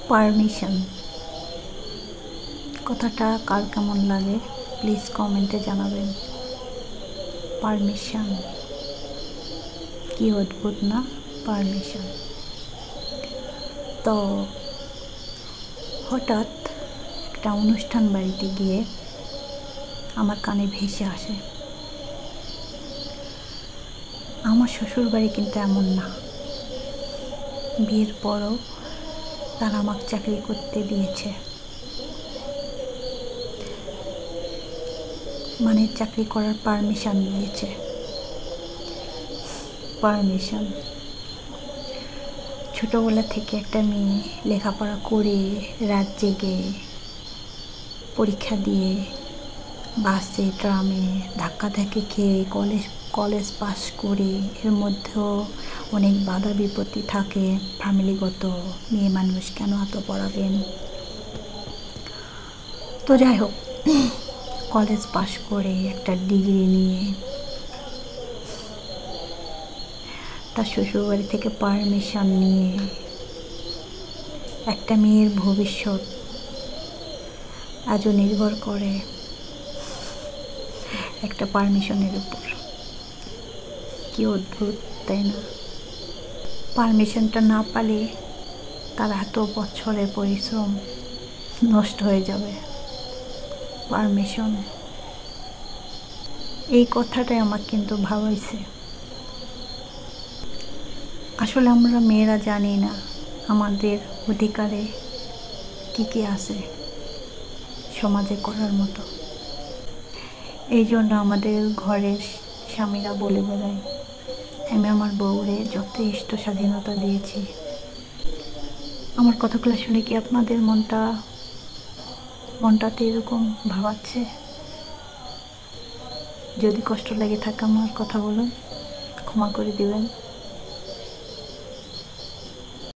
Permission কথাটা কার কেমন লাগে প্লিজ কমেন্টে জানাবেন। পারমিশন কি অদ্ভুত না? পারমিশন। তো হঠাৎ একটা অনুষ্ঠান বাড়িতে গিয়ে আমার কানে ভেসে আসে, আমার শ্বশুর বাড়ি কিন্তু এমন না, বিয়ের পরও তারা আমাকে চাকরি করতে দিয়েছে, মানে চাকরি করার পারমিশন দিয়েছে। পারমিশন। ছোটোবেলা থেকে একটা মেয়ে লেখাপড়া করে রাত জেগে পরীক্ষা দিয়ে বাসে ট্রামে ধাক্কাধাক্কি খেয়ে কলেজ পাস করে, এর মধ্যেও অনেক বাধা বিপত্তি থাকে ফ্যামিলিগত, মেয়ে মানুষ কেন এত পড়াবেন। তো যাই হোক, কলেজ পাস করে একটা ডিগ্রি নিয়ে তার শ্বশুরবাড়ি থেকে পারমিশন নিয়ে একটা মেয়ের ভবিষ্যৎ আজও নির্ভর করে একটা পারমিশনের উপর। কি অদ্ভুত, তাই না? পারমিশনটা না পেলে তার এত বছরের পরিশ্রম নষ্ট হয়ে যাবে। পারমিশন, এই কথাটাই আমার কিন্তু ভাবাইছে। আসলে আমরা মেয়েরা জানি না আমাদের অধিকারে কি কি আছে সমাজে করার মতো। এই জন্য আমাদের ঘরের স্বামীরা বলে বেড়ায়, আমি আমার বউরে যথেষ্ট স্বাধীনতা দিয়েছি। আমার কথাগুলো শুনে কি আপনাদের মনটাতে এরকম ভাবাচ্ছে? যদি কষ্ট লেগে থাকে আমার কথাগুলো ক্ষমা করে দিবেন।